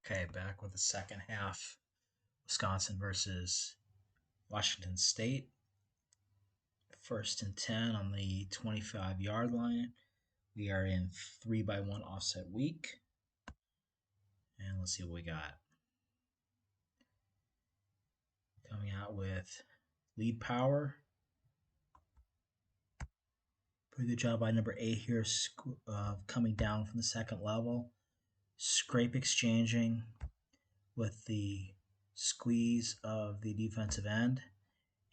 Okay, back with the second half. Wisconsin versus Washington State. First and 10 on the 25-yard line. We are in 3-by-1 offset week. And let's see what we got. Coming out with lead power. Pretty good job by number 8 here, coming down from the second level. Scrape exchanging with the squeeze of the defensive end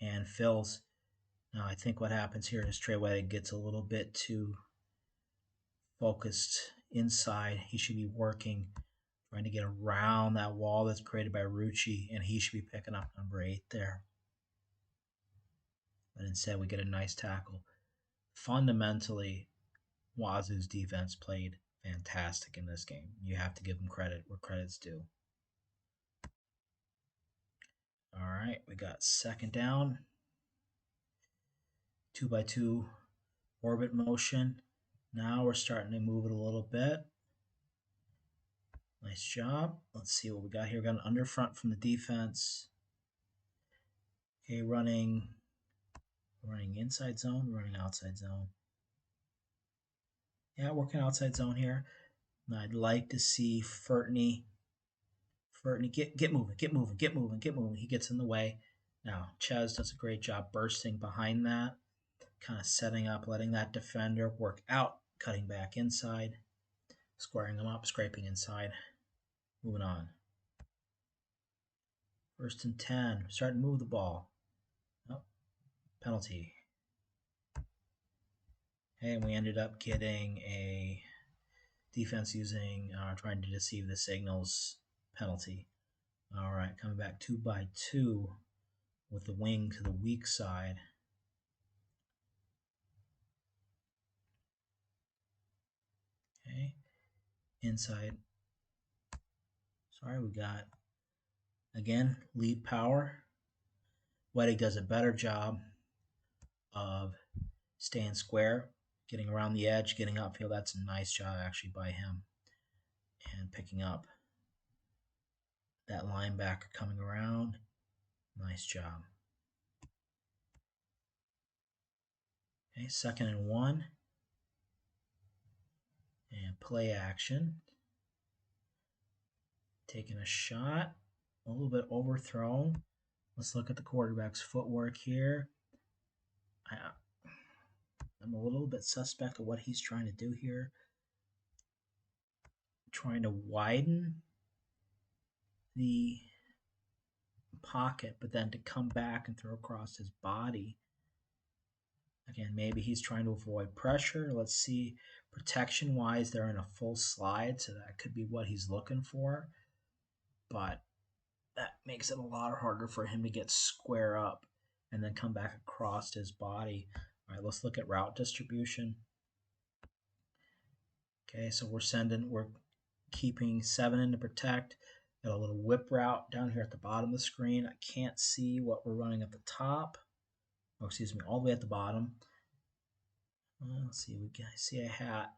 and fills. Now I think what happens here is Trey White gets a little bit too focused inside. He should be working, trying to get around that wall that's created by Rucci, and he should be picking up number 8 there. But instead we get a nice tackle. Fundamentally, Wazoo's defense played fantastic in this game. You have to give them credit where credit's due. All right, we got second down. 2-by-2 orbit motion. Now we're starting to move it a little bit. Nice job. Let's see what we got here. We got an under front from the defense. Okay, running inside zone, running outside zone. Yeah, working outside zone here. And I'd like to see Furtney get moving. He gets in the way. Now, Ches does a great job bursting behind that, kind of setting up, letting that defender work out, cutting back inside, squaring him up, scraping inside. Moving on. First and 10. Starting to move the ball. Oh, penalty. And we ended up getting a defense using trying to deceive the signals penalty. All right, coming back 2-by-2 with the wing to the weak side. Okay, inside. Sorry, we got, again, lead power. Weddick does a better job of staying square, getting around the edge, getting upfield. That's a nice job actually by him. And picking up that linebacker coming around. Nice job. Okay, second and 1. And play action. Taking a shot. A little bit overthrown. Let's look at the quarterback's footwork here. I'm a little bit suspect of what he's trying to do here. Trying to widen the pocket, but then to come back and throw across his body. Again, maybe he's trying to avoid pressure. Let's see. Protection-wise, they're in a full slide, so that could be what he's looking for. But that makes it a lot harder for him to get square up and then come back across his body. All right, let's look at route distribution. Okay, so we're keeping 7 in to protect. Got a little whip route down here at the bottom of the screen. I can't see what we're running at the top. Oh, excuse me, all the way at the bottom. Let's see, we can see a hat.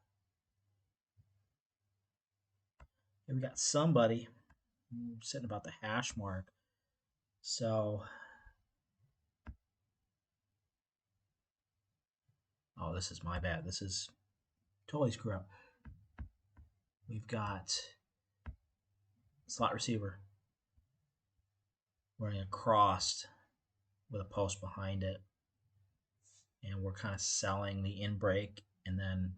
Here we got somebody sitting about the hash mark. So, oh, this is my bad. This is totally screw up. We've got slot receiver running across with a post behind it. And we're kind of selling the in break and then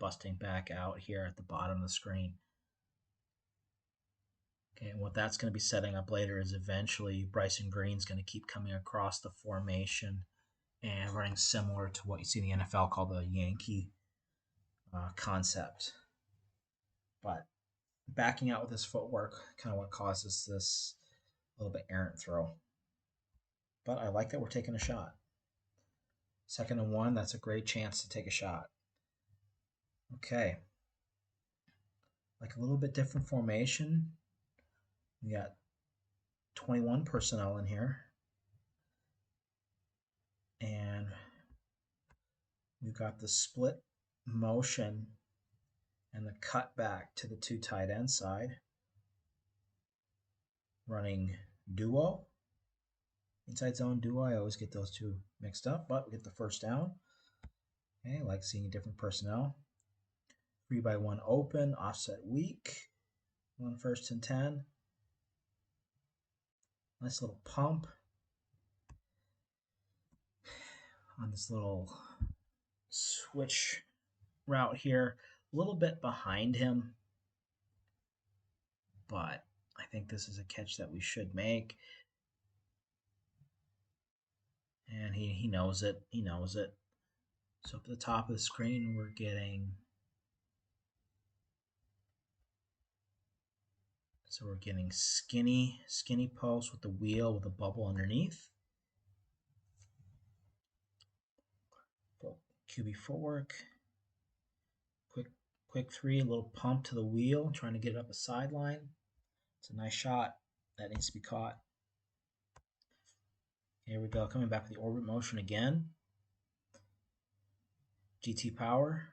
busting back out here at the bottom of the screen. Okay, and what that's going to be setting up later is eventually Bryson Green's going to keep coming across the formation and running similar to what you see in the NFL called the Yankee concept. But backing out with his footwork kind of what causes this little bit errant throw. But I like that we're taking a shot. Second and 1, that's a great chance to take a shot. Okay. Like a little bit different formation. We got 21 personnel in here. And we've got the split motion and the cut back to the 2 tight end side. running duo. Inside zone duo, I always get those two mixed up, but we get the first down. Okay, I like seeing different personnel. 3-by-1 open, offset weak. 1 first and 10. Nice little pump on this little switch route here. A little bit behind him, but I think this is a catch that we should make. And he knows it. He knows it. So up at the top of the screen, we're getting skinny post with the wheel with a bubble underneath. QB footwork. Quick three, a little pump to the wheel, trying to get it up a sideline. It's a nice shot. That needs to be caught. Here we go, coming back with the orbit motion again. GT power.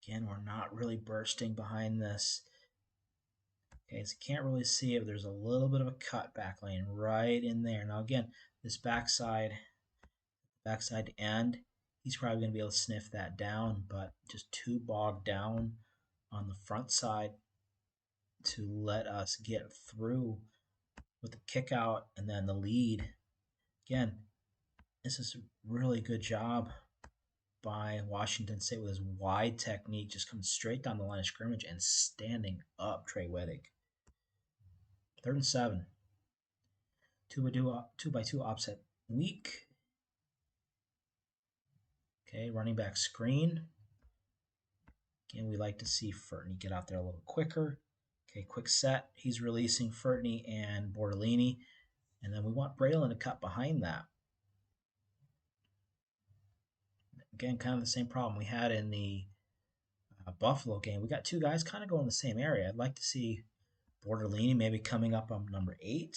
Again, we're not really bursting behind this. Okay, so you can't really see it, but there's a little bit of a cut back lane right in there. Now again, this backside end, he's probably going to be able to sniff that down, but just too bogged down on the front side to let us get through with the kick out and then the lead. Again, this is a really good job by Washington State with his wide technique, just coming straight down the line of scrimmage and standing up Trey Weddick. 3rd and 7. 2-by-2 offset weak. Okay, running back screen. Again, we like to see Furtney get out there a little quicker. Okay, quick set. He's releasing Furtney and Bortolini. And then we want Braylon to cut behind that. Again, kind of the same problem we had in the Buffalo game. We got two guys kind of going in the same area. I'd like to see Bortolini maybe coming up on number 8,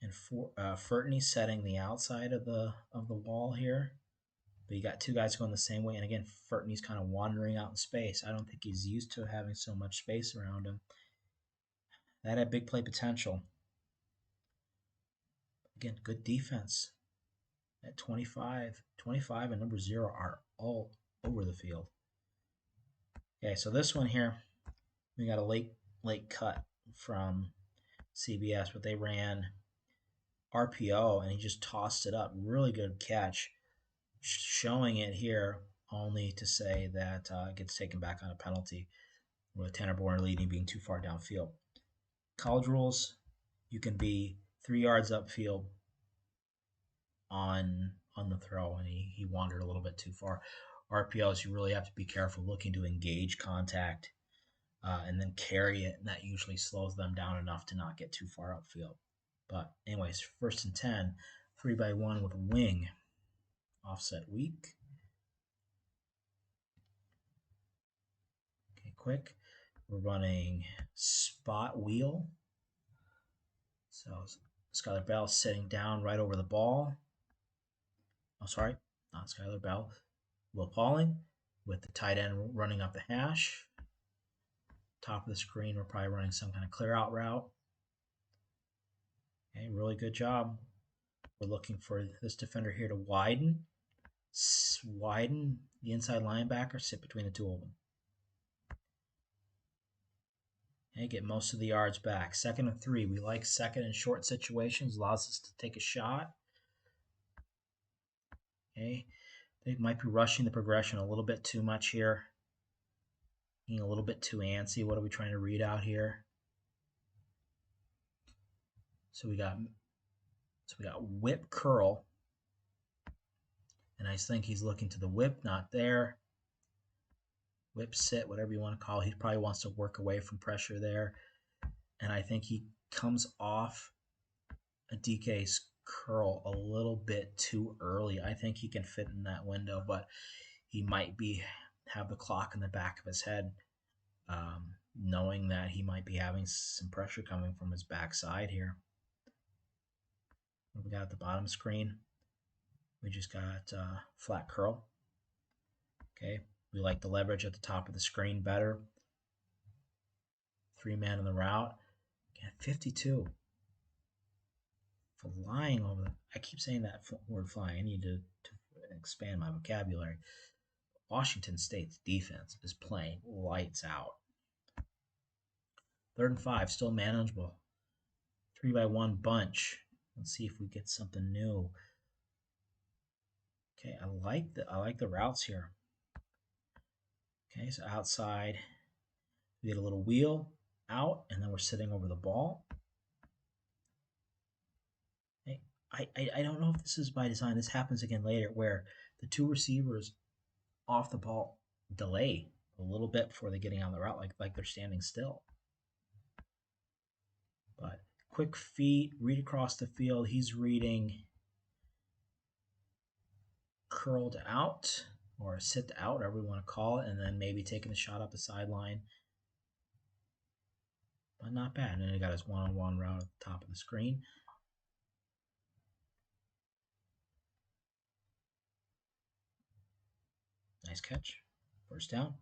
and Furtney setting the outside of the wall here. But you got two guys going the same way, and again, Furtney's kind of wandering out in space. I don't think he's used to having so much space around him. That had big play potential. Again, good defense. At 25 and number 0 are all over the field. Okay, so this one here, we got a late cut from CBS, but they ran RPO, and he just tossed it up. Really good catch. Showing it here only to say that it gets taken back on a penalty with Tanner Bourne leading being too far downfield. College rules, you can be 3 yards upfield on the throw, and he wandered a little bit too far. RPOs, you really have to be careful looking to engage contact and then carry it, and that usually slows them down enough to not get too far upfield. But anyways, 1st and 10, 3-by-1 with a wing. Offset weak. Okay, quick. We're running spot wheel. So Skylar Bell sitting down right over the ball. Oh, sorry, not Skylar Bell. Will Pauling with the tight end running up the hash. Top of the screen, we're probably running some kind of clear out route. Okay, really good job. We're looking for this defender here to widen the inside linebacker, sit between the two of them. Okay, get most of the yards back. 2nd and 3. We like 2nd and short situations. Allows us to take a shot. Okay, they might be rushing the progression a little bit too much here. Being a little bit too antsy. What are we trying to read out here? So we got whip curl. And I think he's looking to the whip, not there. Whip sit, whatever you want to call it. He probably wants to work away from pressure there. And I think he comes off a DK's curl a little bit too early. I think he can fit in that window, but he might have the clock in the back of his head, knowing that he might be having some pressure coming from his backside here. What we got at the bottom screen? We just got flat curl. Okay, we like the leverage at the top of the screen better. 3-man in the route. And 52. Flying over the, I keep saying that word flying. I need to expand my vocabulary. Washington State's defense is playing lights out. 3rd and 5, still manageable. 3-by-1 bunch. Let's see if we get something new. Okay, I like the routes here. Okay, so outside, we get a little wheel out, and then we're sitting over the ball. Okay, I don't know if this is by design. This happens again later, where the two receivers off the ball delay a little bit before they're getting on the route, like they're standing still. But quick feet, read across the field. He's reading curled out or sit out, whatever we want to call it, and then maybe taking a shot up the sideline. But not bad. And then he got his one-on-one route at the top of the screen. Nice catch. 1st down.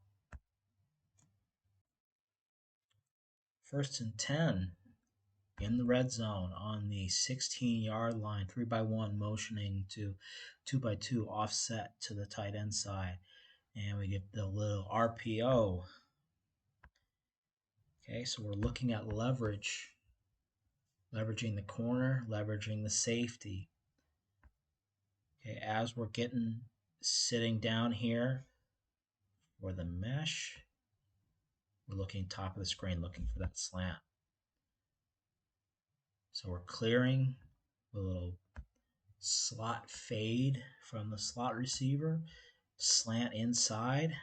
1st and 10 in the red zone on the 16-yard line. 3-by-1 motioning to 2-by-2 offset to the tight end side. And we get the little RPO. Okay, so we're looking at leverage. Leveraging the corner, leveraging the safety. Okay, as we're sitting down here for the mesh, we're looking top of the screen, looking for that slant. So we're clearing a little slot fade from the slot receiver, slant inside.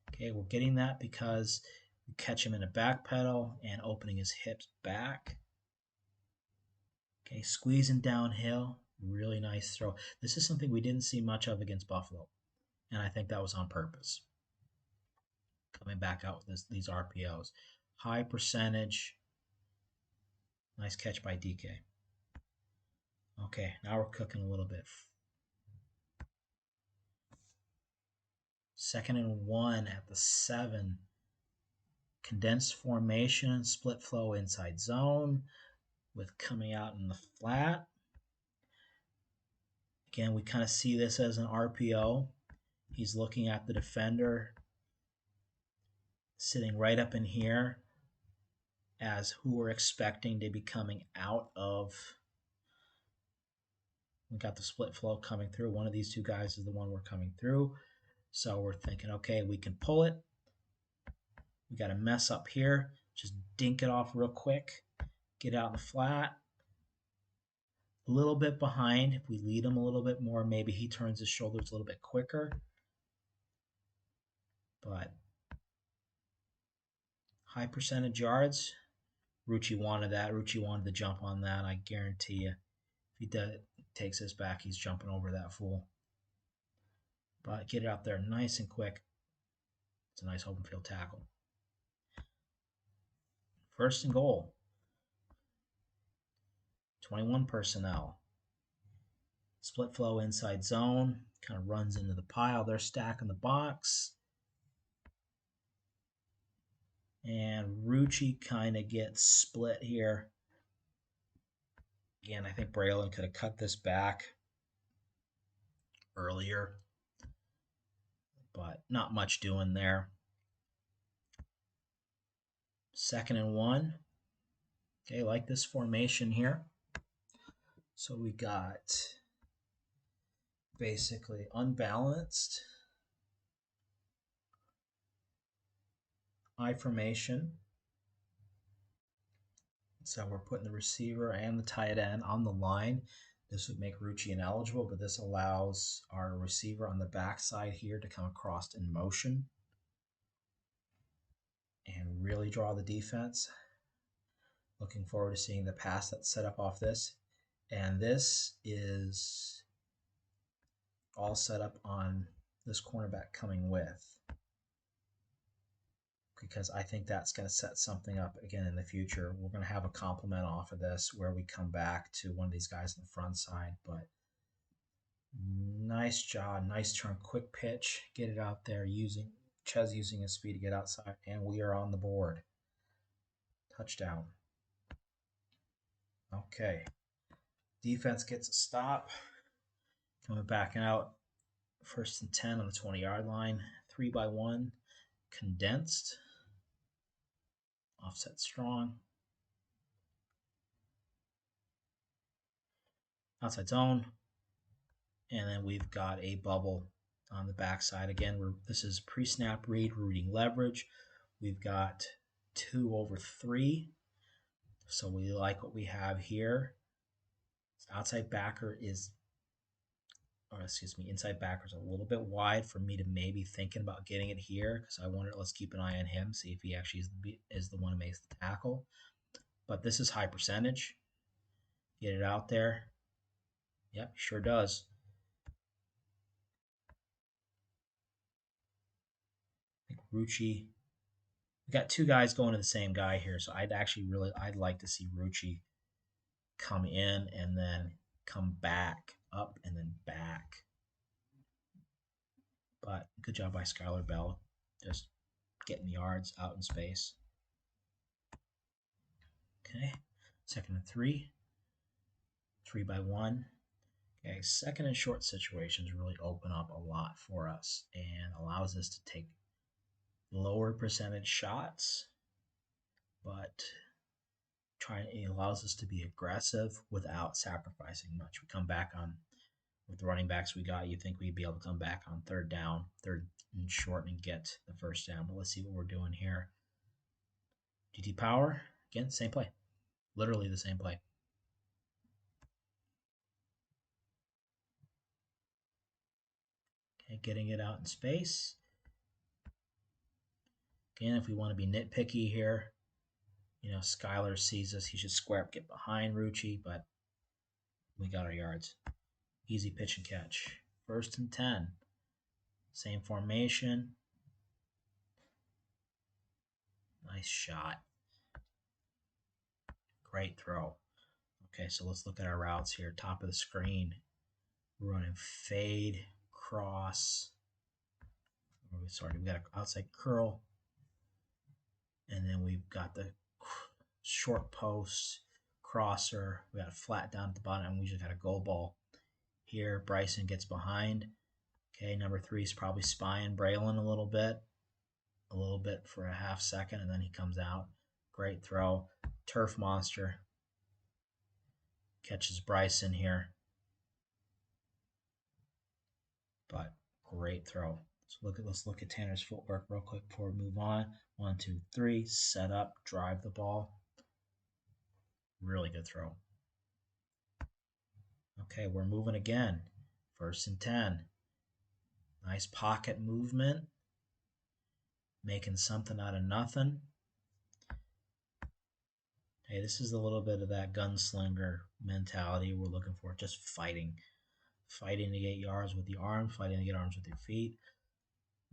Okay, we're getting that because we catch him in a back pedal and opening his hips back. Okay, squeezing downhill, really nice throw. This is something we didn't see much of against Buffalo, and I think that was on purpose. Coming back out with these RPOs. High percentage. Nice catch by DK. Okay, now we're cooking a little bit. 2nd and 1 at the 7. Condensed formation, split flow inside zone with coming out in the flat. Again, we kind of see this as an RPO. He's looking at the defender sitting right up in here as who we're expecting to be coming out of. We got the split flow coming through. One of these two guys is the one we're coming through. So we're thinking, okay, we can pull it. We got a mess up here. Just dink it off real quick. Get out in the flat. A little bit behind. If we lead him a little bit more, maybe he turns his shoulders a little bit quicker. But high percentage yards. Rucci wanted that. Rucci wanted to jump on that. I guarantee you, if he takes this back, he's jumping over that fool. But get it out there nice and quick. It's a nice open field tackle. 1st and goal. 21 personnel. Split flow inside zone. Kind of runs into the pile. They're stacking the box. And Rucci kind of gets split here. Again, I think Braylon could have cut this back earlier, but not much doing there. 2nd and 1. Okay, like this formation here. So we got basically unbalanced I formation. So we're putting the receiver and the tight end on the line. This would make Rucci ineligible, but this allows our receiver on the backside here to come across in motion and really draw the defense. Looking forward to seeing the pass that's set up off this. And this is all set up on this cornerback coming with, because I think that's going to set something up again in the future. We're going to have a complement off of this where we come back to one of these guys on the front side. But nice job, nice turn, quick pitch, get it out there, Ches using his speed to get outside, and we are on the board. Touchdown. Okay. Defense gets a stop. Coming back out. 1st and 10 on the 20-yard line. 3-by-1. Condensed. Offset strong. Outside zone. And then we've got a bubble on the backside. Again, this is pre-snap read, rooting leverage. We've got 2/3. So we like what we have here. Outside backer is, or excuse me, inside backer is a little bit wide for me to maybe thinking about getting it here because I wonder, let's keep an eye on him, see if he actually is the one who makes the tackle. But this is high percentage. Get it out there. Yep, sure does. I think Rucci. We got two guys going to the same guy here, so I'd like to see Rucci come in and then come back up and then back. But good job by Skylar Bell, just getting the yards out in space. Okay, 2nd and 3, 3-by-1. Okay, 2nd and short situations really open up a lot for us and allows us to take lower percentage shots, but it allows us to be aggressive without sacrificing much. We come back on with the running backs we got. You think we'd be able to come back on 3rd down, 3rd and short, and get the 1st down. But let's see what we're doing here. GT power again, same play, literally the same play. Okay, getting it out in space. Again, if we want to be nitpicky here, Skylar sees us. He should square up, get behind Rucci, but we got our yards. Easy pitch and catch. 1st and 10. Same formation. Nice shot. Great throw. Okay, so let's look at our routes here. Top of the screen. We're running fade, cross. Sorry, we've got an outside curl. And then we've got the short post, crosser. We got a flat down at the bottom, and we just got a goal ball. Here, Bryson gets behind. Okay, number 3 is probably spying Braylon a little bit for a half second, and then he comes out. Great throw. Turf monster. Catches Bryson here. But great throw. So let's look at Tanner's footwork real quick before we move on. 1, 2, 3. Set up, drive the ball. Really good throw. Okay, we're moving again. 1st and 10. Nice pocket movement. Making something out of nothing. Hey, this is a little bit of that gunslinger mentality we're looking for. Just fighting. Fighting to get yards with your arms, fighting to get arms with your feet.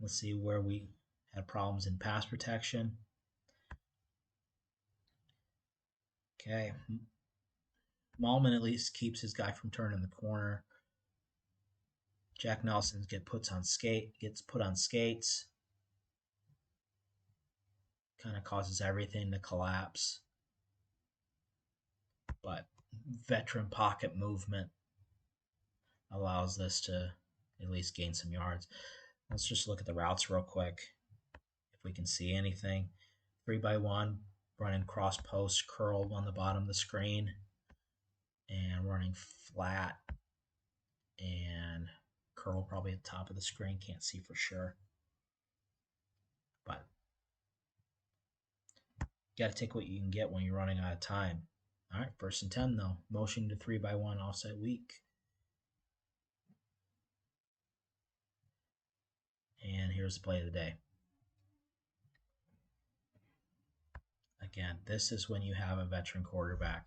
Let's see where we had problems in pass protection. Okay. Malman at least keeps his guy from turning the corner. Jack Nelson gets put on skates. Kind of causes everything to collapse. But veteran pocket movement allows this to at least gain some yards. Let's just look at the routes real quick if we can see anything. 3-by-1, running cross post, curl on the bottom of the screen, and running flat and curl probably at the top of the screen. Can't see for sure. But you got to take what you can get when you're running out of time. All right, 1st and 10 though. Motion to 3-by-1 offset weak. And here's the play of the day. Again, this is when you have a veteran quarterback.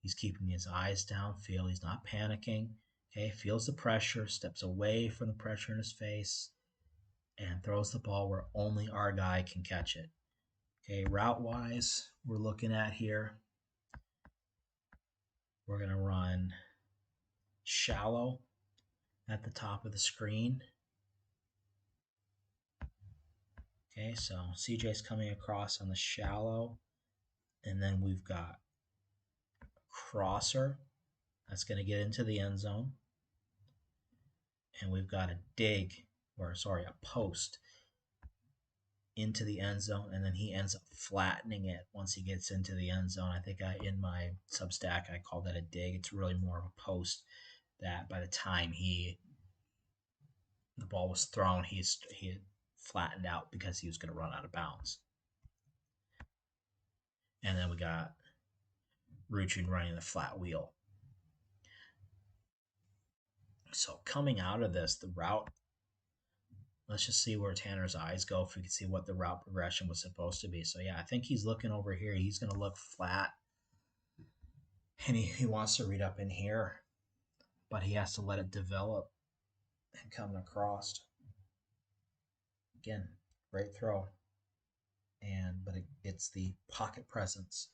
He's keeping his eyes downfield. He's not panicking. Okay, feels the pressure, steps away from the pressure in his face, and throws the ball where only our guy can catch it. Okay, route-wise, we're looking at here. We're going to run shallow at the top of the screen. Okay, so CJ's coming across on the shallow, and then we've got crosser that's going to get into the end zone. And we've got a post into the end zone, and then he ends up flattening it once he gets into the end zone. I think in my Substack I call that a dig. It's really more of a post that by the time the ball was thrown, he had flattened out because he was going to run out of bounds. And then we got Ruchin running the flat wheel. So coming out of this, the route, let's just see where Tanner's eyes go if we can see what the route progression was supposed to be. So yeah, I think he's looking over here. He's going to look flat. And he wants to read up in here, but he has to let it develop and come across. Again, great throw. But it's the pocket presence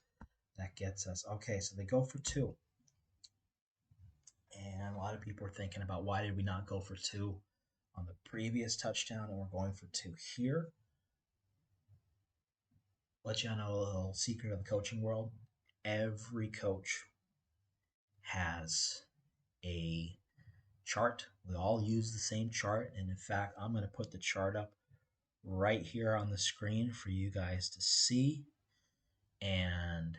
that gets us. Okay, so they go for 2. And a lot of people are thinking about why did we not go for 2 on the previous touchdown, and we're going for 2 here. Let you know a little secret of the coaching world. Every coach has a chart. We all use the same chart. And in fact, I'm going to put the chart up right here on the screen for you guys to see. And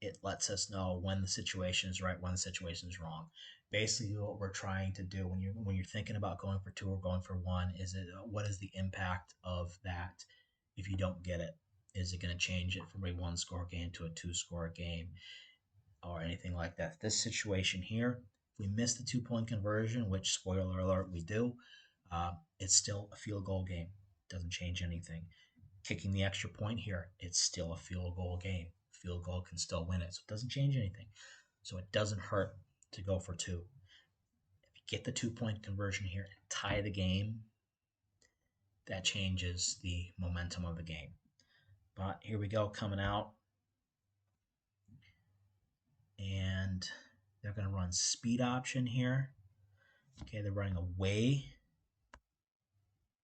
it lets us know when the situation is right, when the situation is wrong. Basically, what we're trying to do when you're thinking about going for 2 or going for 1 is what is the impact of that if you don't get it? Is it going to change it from a 1-score game to a 2-score game or anything like that? This situation here, if we miss the 2-point conversion, which spoiler alert we do, it's still a field goal game. Doesn't change anything. Kicking the extra point here, it's still a field goal game. Field goal can still win it, so it doesn't change anything. So it doesn't hurt to go for 2. If you get the 2-point conversion here and tie the game, that changes the momentum of the game. But here we go, coming out. And they're going to run speed option here. Okay, they're running away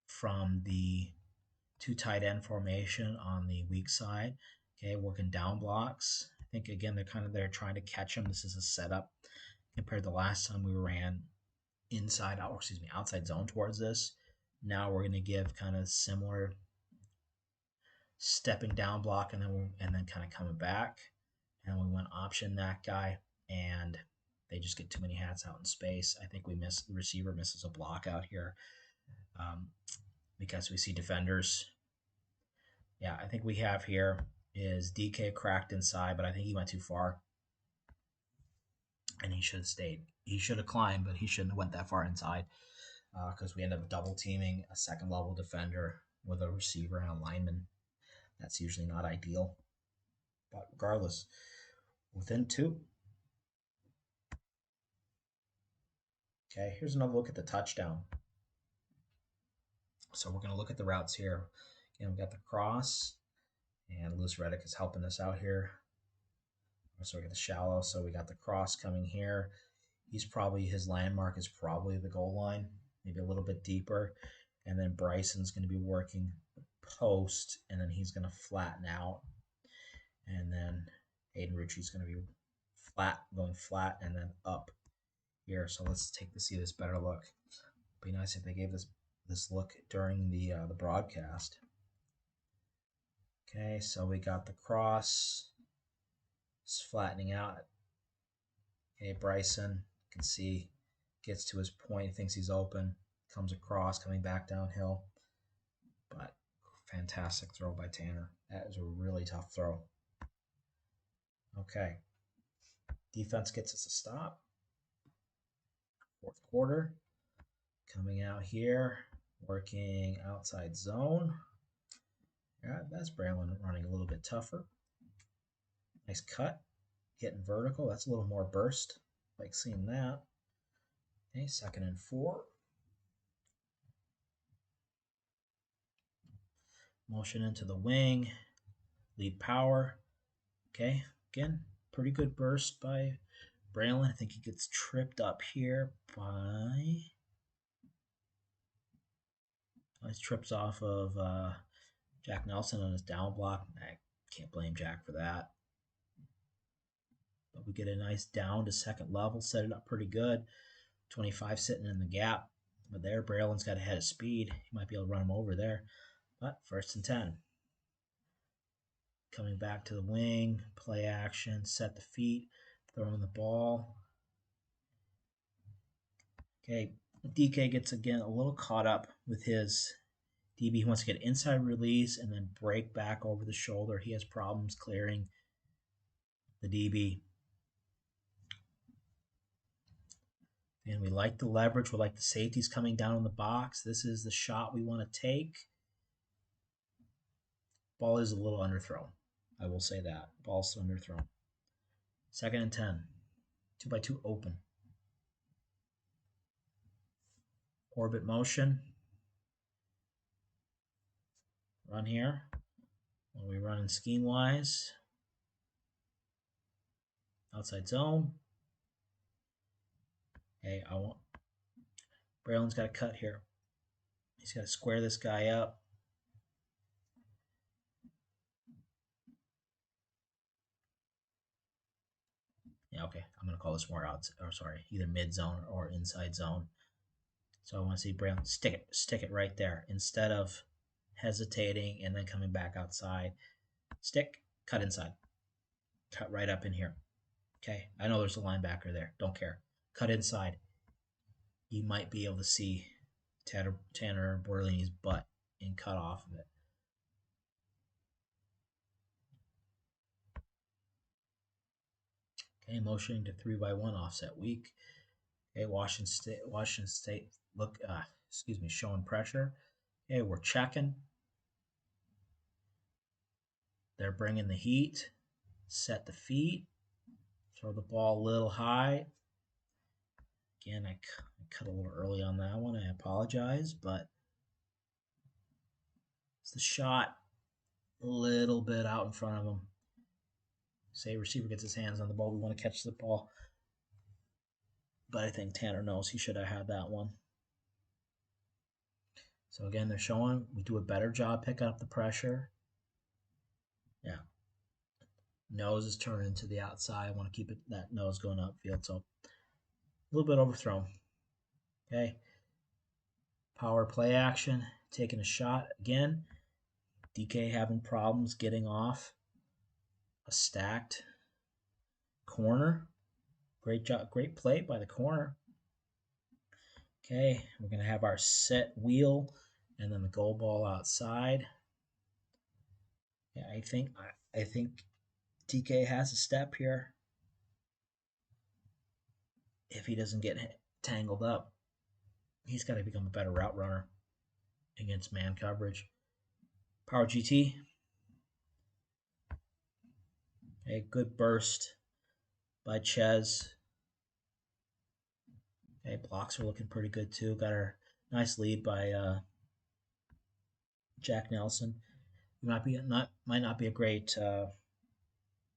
from the 2 tight end formation on the weak side. Okay, working down blocks. I think, again, they're trying to catch him. This is a setup compared to the last time we ran outside zone towards this. Now we're going to give kind of similar stepping down block and then kind of coming back. And we went option that guy, and they just get too many hats out in space. I think the receiver misses a block out here because we see defenders. Yeah, I think we have here is DK cracked inside, but I think he went too far. And he should have stayed. He should have climbed, but he shouldn't have went that far inside because we end up double teaming a second level defender with a receiver and a lineman. That's usually not ideal. But regardless, within 2. Okay, here's another look at the touchdown. So we're going to look at the routes here. Again, we got the cross, and Lewis Reddick is helping us out here. So we got the shallow, so we got the cross coming here. His landmark is probably the goal line, maybe a little bit deeper. And then Bryson's going to be working the post, and then he's going to flatten out. And then Aiden Ritchie's going to be going flat, and then up here. So let's see this better look. It'd be nice if they gave this look during the broadcast. Okay, so we got the cross. It's flattening out. Okay, Bryson, you can see, gets to his point, thinks he's open, comes across, coming back downhill. But fantastic throw by Tanner. That is a really tough throw. Okay. Defense gets us a stop. 4th quarter. Coming out here, working outside zone. Yeah, that's Braylon running a little bit tougher. Nice cut. Getting vertical. That's a little more burst. Like seeing that. Okay, 2nd and 4. Motion into the wing. Lead power. Okay, again, pretty good burst by Braylon. I think he gets tripped up here by... He trips off of Jack Nelson on his down block. I can't blame Jack for that. But we get a nice down to second level, set it up pretty good. 25 sitting in the gap. But there, Braylon's got a head of speed. He might be able to run him over there. But first and 10. Coming back to the wing, play action, set the feet, throwing the ball. Okay, DK gets again a little caught up with his DB. He wants to get inside release and then break back over the shoulder. He has problems clearing the DB. And we like the leverage. We like the safeties coming down in the box. This is the shot we want to take. Ball is a little underthrown. I will say that. Ball's underthrown. Second and 10. 2x2 open. Orbit motion. Run here. What are we running scheme-wise? Outside zone. Okay, Braylon's got to cut here. He's got to square this guy up. Yeah, okay. I'm going to call this more either mid zone or inside zone. So I want to see Braylon stick it right there instead of hesitating and then coming back outside. Stick, cut inside. Cut right up in here. Okay, I know there's a linebacker there. Don't care. Cut inside. You might be able to see Tanner Borellini's butt and cut off of it. Okay, motioning to 3x1 offset weak. Okay, Washington State showing pressure. Okay, we're checking. They're bringing the heat. Set the feet. Throw the ball a little high. Again, I cut a little early on that one. I apologize, but it's the shot a little bit out in front of him. Say receiver gets his hands on the ball. We want to catch the ball. But I think Tanner knows he should have had that one. So again, they're showing we do a better job picking up the pressure. Yeah. Nose is turning to the outside. I want to keep that nose going upfield. So a little bit overthrown. Okay. Power play action. Taking a shot again. DK having problems getting off a stacked corner. Great job. Great play by the corner. Okay. We're going to have our set wheel and then the goal ball outside. Yeah, I think DK has a step here. If he doesn't get tangled up, he's got to become a better route runner against man coverage. Power GT. A good burst by Ches. Okay, blocks are looking pretty good too. Got our nice lead by Jack Nelson. He might not be a great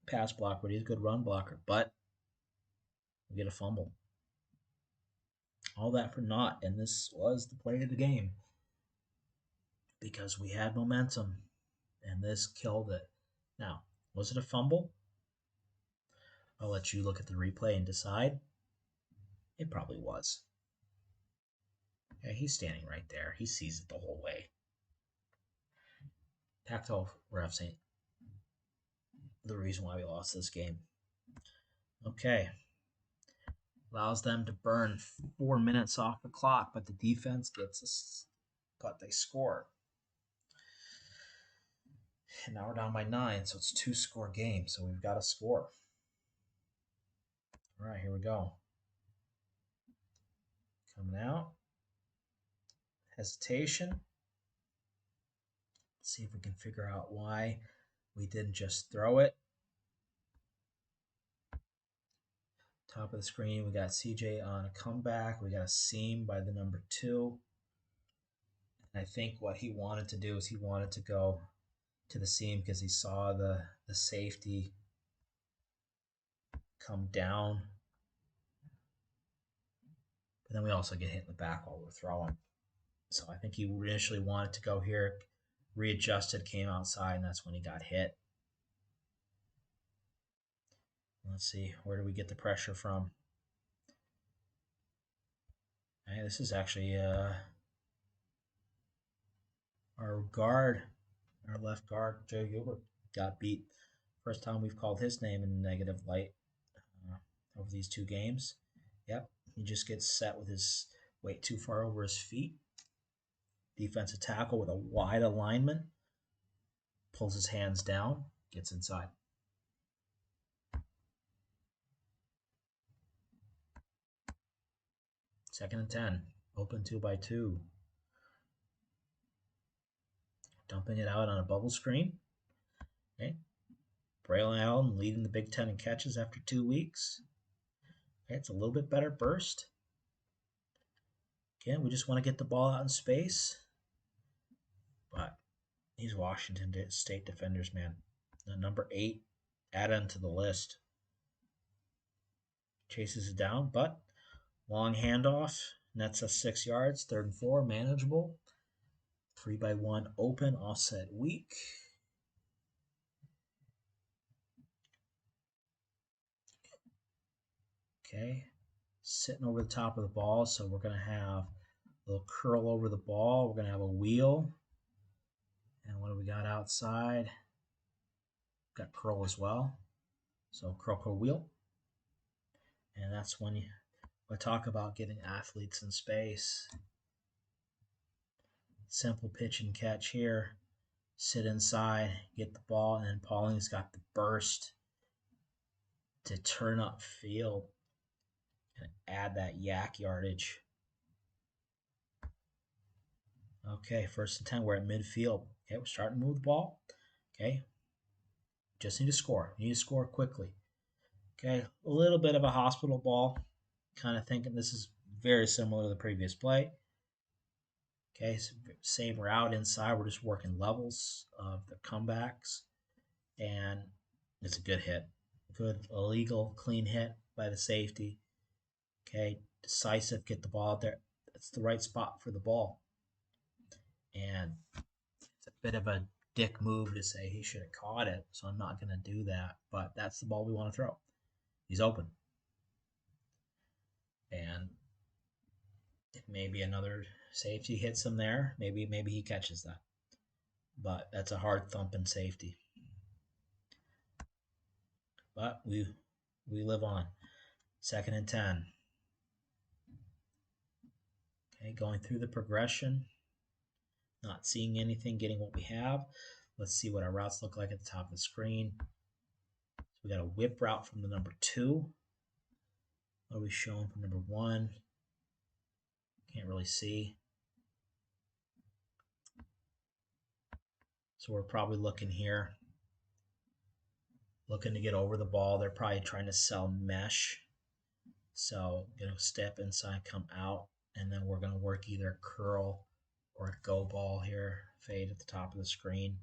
pass blocker, but he's a good run blocker. But we get a fumble. All that for naught, and this was the play of the game because we had momentum, and this killed it. Now, was it a fumble? I'll let you look at the replay and decide. It probably was. Yeah, he's standing right there. He sees it the whole way. Pac-12 refs ain't the reason why we lost this game. Okay. Allows them to burn 4 minutes off the clock, but the defense gets us, but they score. And now we're down by 9, so it's a 2-score game, so we've got to score. All right, here we go. Coming out. Hesitation. Let's see if we can figure out why we didn't just throw it. Top of the screen, we got CJ on a comeback. We got a seam by the number 2. And I think what he wanted to do is he wanted to go to the seam because he saw the safety come down. But then we also get hit in the back while we're throwing. So I think he initially wanted to go here, readjusted, came outside, and that's when he got hit. Let's see, where do we get the pressure from? Hey, this is actually our guard, our left guard, Joe Gilbert, got beat. First time we've called his name in negative light uh, over these two games. Yep, he just gets set with his weight too far over his feet. Defensive tackle with a wide alignment, pulls his hands down, gets inside. Second and 10, open 2x2. Dumping it out on a bubble screen. Okay. Braylon Allen leading the Big Ten in catches after 2 weeks. Okay, it's a little bit better burst. Again, we just want to get the ball out in space. But these Washington State defenders, man. The number 8, add him to the list. Chases it down, but long handoff. Nets us 6 yards, 3rd and 4, manageable. 3x1 open, offset weak. Okay, sitting over the top of the ball, so we're going to have a little curl over the ball. We're going to have a wheel. And what do we got outside? Got curl as well. So curl, curl, wheel. And that's when we talk about getting athletes in space. Simple pitch and catch here. Sit inside, get the ball, and then Pauling's got the burst to turn up field and add that yak yardage. Okay, 1st and 10, we're at midfield. Okay, we're starting to move the ball. Okay, just need to score. We need to score quickly. Okay, a little bit of a hospital ball. Kind of thinking this is very similar to the previous play. Okay, so same route inside. We're just working levels of the comebacks. And it's a good hit. Good, illegal, clean hit by the safety. Okay, decisive, get the ball out there. That's the right spot for the ball. And it's a bit of a dick move to say he should have caught it, so I'm not going to do that. But that's the ball we want to throw. He's open. And if maybe another safety hits him there, maybe he catches that. But that's a hard thumping safety. But we live on. 2nd and 10. Okay, going through the progression. Not seeing anything, getting what we have. Let's see what our routes look like at the top of the screen. So we got a whip route from the number 2. What are we showing from number 1? Can't really see. So we're probably looking here. Looking to get over the ball. They're probably trying to sell mesh. So going to step inside, come out, and then we're going to work either curl or a go ball here. Fade at the top of the screen.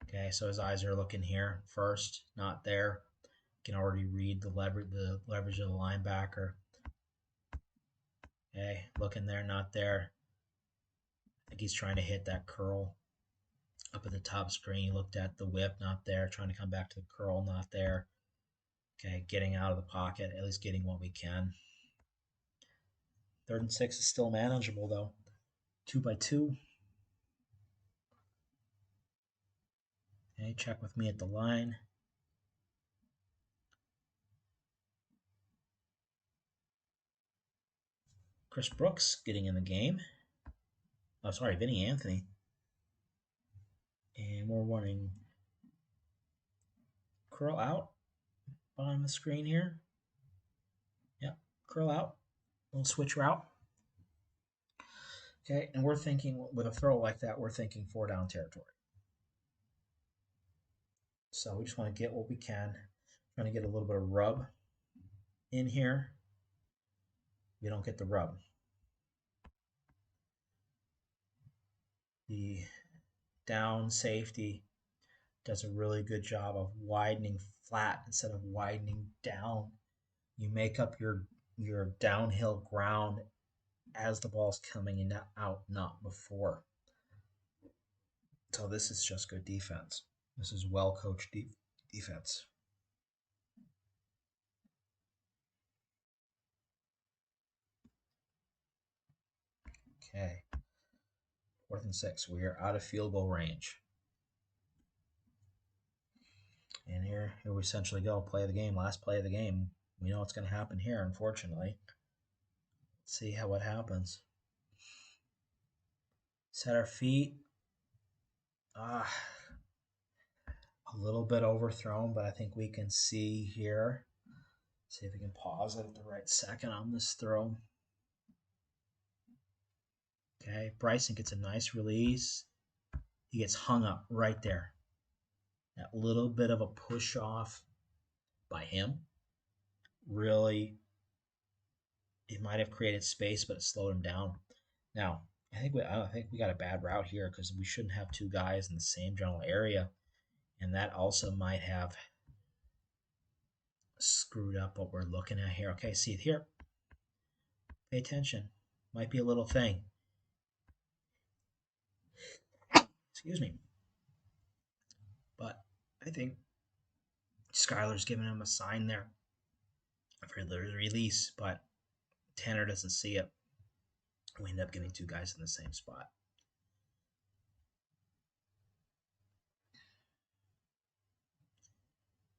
Okay, so his eyes are looking here first, not there. You can already read the leverage of the linebacker. Okay, looking there, not there. I think he's trying to hit that curl up at the top screen. He looked at the whip, not there. Trying to come back to the curl, not there. Okay, getting out of the pocket, at least getting what we can. 3rd and 6 is still manageable, though. 2x2. Okay, check with me at the line. Chris Brooks getting in the game. Oh, sorry, Vinny Anthony. And we're running curl out on the screen here. Yep, curl out. Little switch route. Okay, and we're thinking with a throw like that, we're thinking 4-down territory. So we just want to get what we can. Trying to get a little bit of rub in here. We don't get the rub. The down safety does a really good job of widening flat instead of widening down. You make up your downhill ground as the ball's coming in out, not before. So this is just good defense. This is well coached defense. Okay. 4th and 6. We are out of field goal range. And here we essentially go. Play of the game. Last play of the game. We know what's going to happen here, unfortunately. Let's see how it happens. Set our feet. A little bit overthrown, but I think we can see here. See if we can pause it at the right second on this throw. Okay, Bryson gets a nice release. He gets hung up right there. That little bit of a push off by him really, it might have created space, but it slowed him down. Now, I think we got a bad route here because we shouldn't have two guys in the same general area, and that also might have screwed up what we're looking at here. Okay, see it here. Pay attention. Might be a little thing. Excuse me. But I think Skylar's giving him a sign there for the release, but Tanner doesn't see it. We end up getting two guys in the same spot.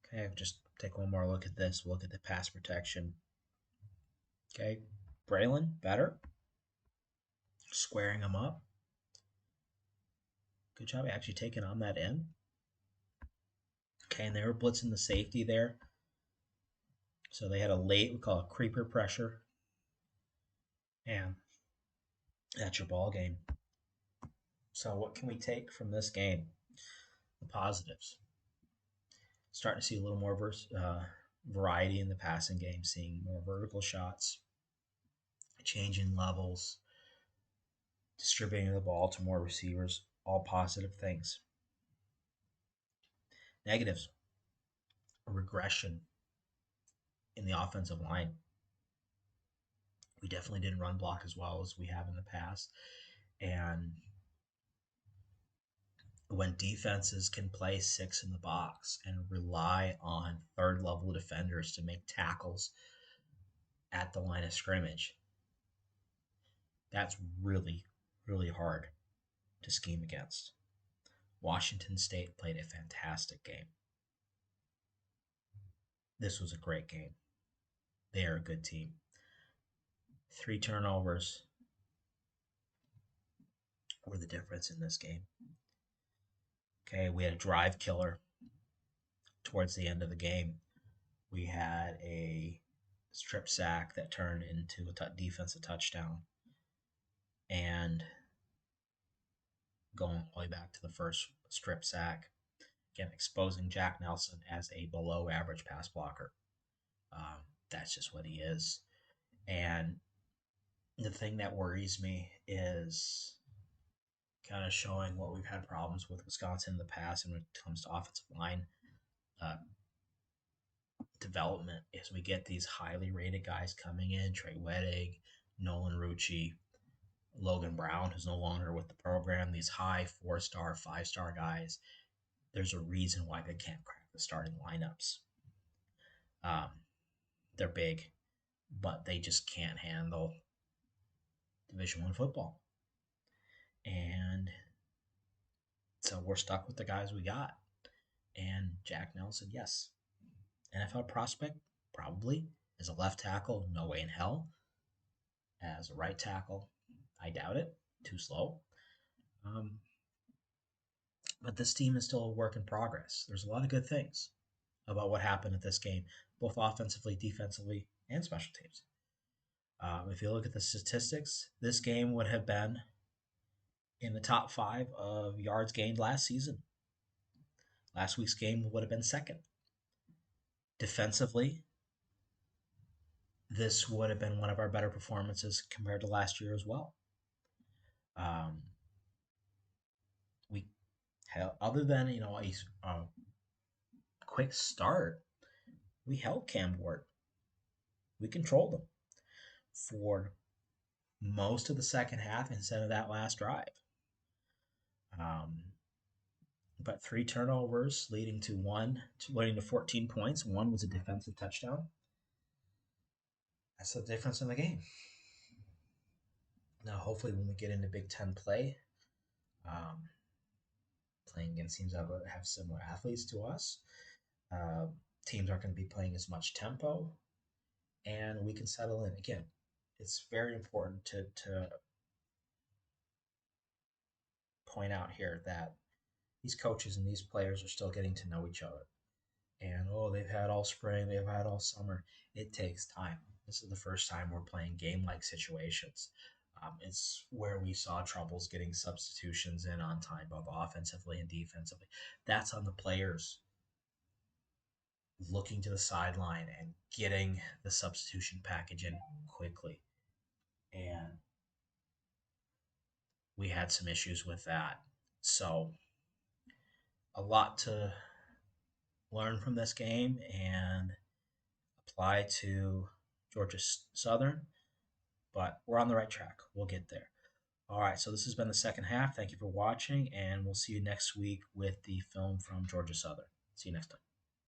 Okay, just take one more look at this. We'll look at the pass protection. Okay, Braylon, better. Squaring him up. Good job actually taking on that end. Okay, and they were blitzing the safety there. So they had a late, we call it creeper pressure. And that's your ball game. So what can we take from this game? The positives. Starting to see a little more variety in the passing game, seeing more vertical shots, changing levels, distributing the ball to more receivers, all positive things. Negatives, a regression in the offensive line. We definitely didn't run block as well as we have in the past. And when defenses can play 6 in the box and rely on third level defenders to make tackles at the line of scrimmage, that's really, really hard to scheme against. Washington State played a fantastic game. This was a great game. They are a good team. 3 turnovers were the difference in this game. Okay, we had a drive killer towards the end of the game. We had a strip sack that turned into a defensive touchdown. And going all the way back to the first strip sack, again, exposing Jack Nelson as a below average pass blocker. That's just what he is. And the thing that worries me is kind of showing what we've had problems with Wisconsin in the past and when it comes to offensive line development is we get these highly rated guys coming in, Trey Wettig, Nolan Rucci, Logan Brown, who's no longer with the program, these high 4-star, 5-star guys. There's a reason why they can't crack the starting lineups. They're big, but they just can't handle Division I football. And so we're stuck with the guys we got. And Jack Nelson, yes. NFL prospect, probably. As a left tackle, no way in hell. As a right tackle, I doubt it. Too slow. But this team is still a work in progress. There's a lot of good things about what happened at this game, both offensively, defensively, and special teams. If you look at the statistics, this game would have been in the top 5 of yards gained last season. Last week's game would have been second. Defensively, this would have been one of our better performances compared to last year as well. We held, other than a quick start, we held Cam Ward. We controlled him for most of the second half instead of that last drive. but three turnovers leading to 14 points. One was a defensive touchdown. That's the difference in the game. Now, hopefully, when we get into Big Ten play, um, playing against teams that have similar athletes to us, uh, teams aren't going to be playing as much tempo, and we can settle in. Again, it's very important to point out here that these coaches and these players are still getting to know each other. And oh, they've had all spring, they've had all summer. It takes time. This is the first time we're playing game like situations. It's where we saw troubles getting substitutions in on time, both offensively and defensively. That's on the players looking to the sideline and getting the substitution package in quickly. And we had some issues with that. So, a lot to learn from this game and apply to Georgia Southern, but we're on the right track. We'll get there. All right, so this has been the second half. Thank you for watching, and we'll see you next week with the film from Georgia Southern. See you next time.